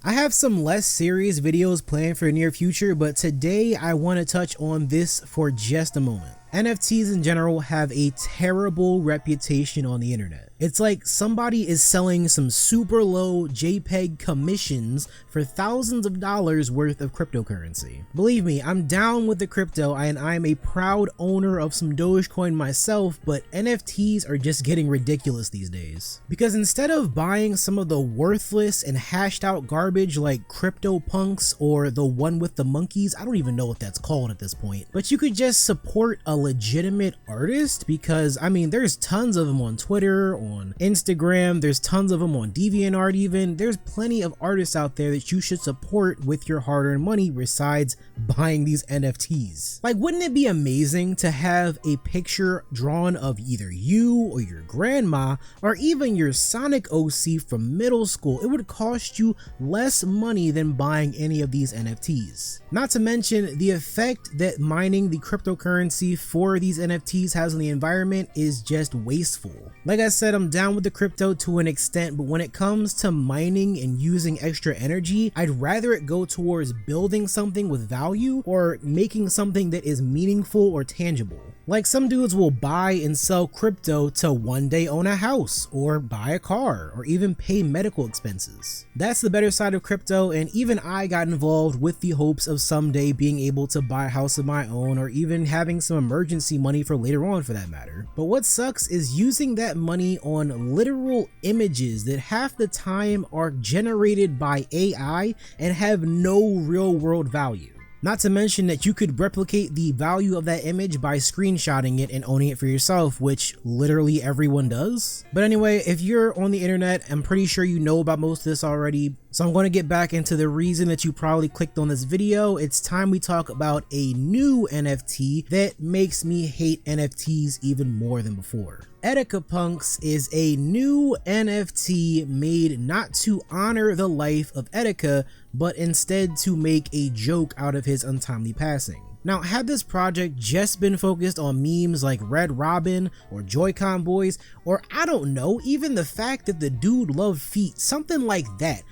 I have some less serious videos planned for the near future, but today I want to touch on this for just a moment. NFTs in general have a terrible reputation on the internet. It's like somebody is selling some super low JPEG commissions for thousands of dollars worth of cryptocurrency. Believe me, I'm down with the crypto and I'm a proud owner of some Dogecoin myself, but NFTs are just getting ridiculous these days. Because instead of buying some of the worthless and hashed out garbage like EtikaPunks or the one with the monkeys, I don't even know what that's called at this point, but you could just support a legitimate artist, because I mean there's tons of them on Twitter, on Instagram, there's tons of them on DeviantArt even. There's plenty of artists out there that you should support with your hard-earned money besides buying these NFTs. Like, wouldn't it be amazing to have a picture drawn of either you or your grandma or even your Sonic OC from middle school? It would cost you less money than buying any of these NFTs. Not to mention the effect that mining the cryptocurrency for these NFTs has on the environment is just wasteful. Like I said, I'm down with the crypto to an extent, but when it comes to mining and using extra energy, I'd rather it go towards building something with value or making something that is meaningful or tangible. Like, some dudes will buy and sell crypto to one day own a house or buy a car or even pay medical expenses. That's the better side of crypto, and even I got involved with the hopes of someday being able to buy a house of my own or even having some emergency money for later on, for that matter. But what sucks is using that money on literal images that half the time are generated by AI and have no real world value. Not to mention that you could replicate the value of that image by screenshotting it and owning it for yourself, which literally everyone does. But anyway, if you're on the internet, I'm pretty sure you know about most of this already. So I'm going to get back into the reason that you probably clicked on this video. It's time we talk about a new NFT that makes me hate NFTs even more than before. EtikaPunks is a new NFT made not to honor the life of Etika, but instead to make a joke out of his untimely passing. Now, had this project just been focused on memes like Red Robin or Joy-Con Boys, or I don't know, even the fact that the dude loved feet, something like that,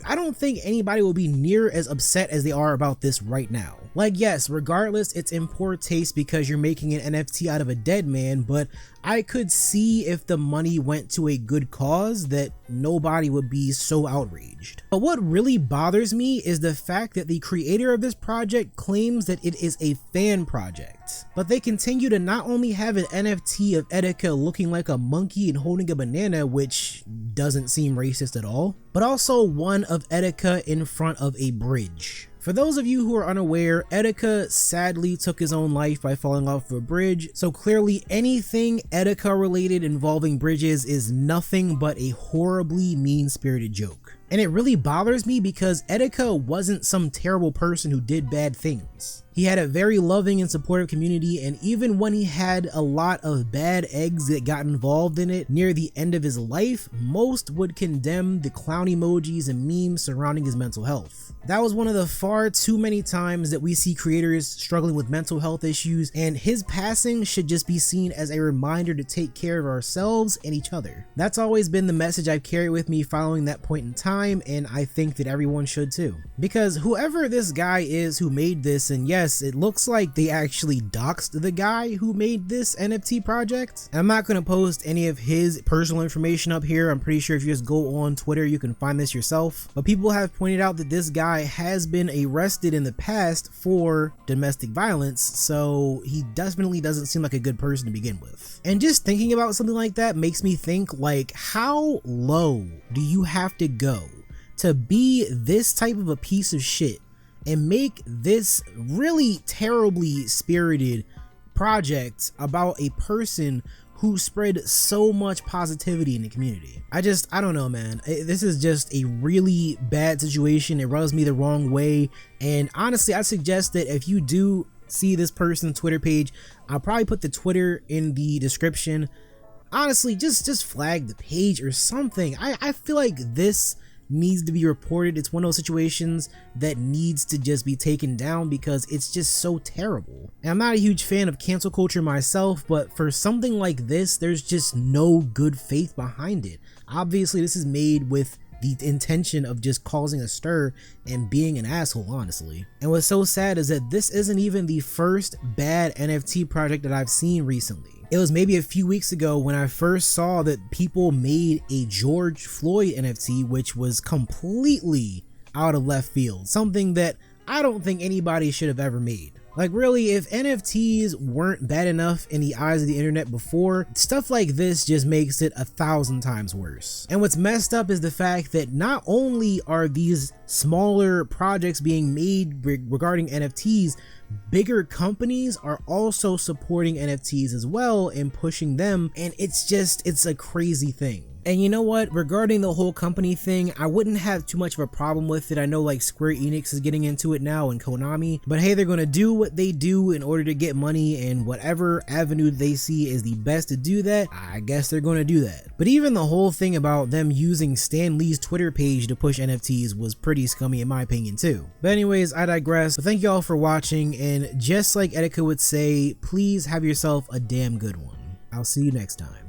I don't think anybody will be near as upset as they are about this right now. Like, yes, regardless, it's in poor taste because you're making an NFT out of a dead man, but I could see if the money went to a good cause that nobody would be so outraged. But what really bothers me is the fact that the creator of this project claims that it is a fan project, but they continue to not only have an NFT of Etika looking like a monkey and holding a banana, which doesn't seem racist at all, but also one of Etika in front of a bridge. For those of you who are unaware, Etika sadly took his own life by falling off of a bridge, so clearly anything Etika related involving bridges is nothing but a horribly mean-spirited joke. And it really bothers me because Etika wasn't some terrible person who did bad things. He had a very loving and supportive community, and even when he had a lot of bad eggs that got involved in it near the end of his life, most would condemn the clown emojis and memes surrounding his mental health. That was one of the far too many times that we see creators struggling with mental health issues, and his passing should just be seen as a reminder to take care of ourselves and each other. That's always been the message I've carried with me following that point in time, and I think that everyone should too. Because whoever this guy is who made this, and yes, it looks like they actually doxed the guy who made this NFT project. I'm not going to post any of his personal information up here. I'm pretty sure if you just go on Twitter, you can find this yourself. But people have pointed out that this guy has been arrested in the past for domestic violence, so he definitely doesn't seem like a good person to begin with. And just thinking about something like that makes me think, like, how low do you have to go to be this type of a piece of shit and make this really terribly spirited project about a person who spread so much positivity in the community? I don't know, man. This is just a really bad situation. It rubs me the wrong way. And honestly, I suggest that if you do see this person's Twitter page, I'll probably put the Twitter in the description. Honestly, just flag the page or something. I feel like this needs to be reported. It's one of those situations that needs to just be taken down because it's just so terrible. And I'm not a huge fan of cancel culture myself, but for something like this, there's just no good faith behind it. Obviously, this is made with the intention of just causing a stir and being an asshole, honestly. And what's so sad is that this isn't even the first bad NFT project that I've seen recently. It was maybe a few weeks ago when I first saw that people made a George Floyd NFT, which was completely out of left field, something that I don't think anybody should have ever made. Like really, if NFTs weren't bad enough in the eyes of the internet before, stuff like this just makes it 1,000 times worse. And what's messed up is the fact that not only are these smaller projects being made regarding NFTs, bigger companies are also supporting NFTs as well and pushing them, and it's a crazy thing. And you know what, regarding the whole company thing, I wouldn't have too much of a problem with it. I know like Square Enix is getting into it now and Konami, but hey, they're gonna do what they do in order to get money, and whatever avenue they see is the best to do that, I guess they're gonna do that. But even the whole thing about them using Stan Lee's Twitter page to push NFTs was pretty scummy in my opinion too. But anyways, I digress. But thank you all for watching, and just like Etika would say, please have yourself a damn good one. I'll see you next time.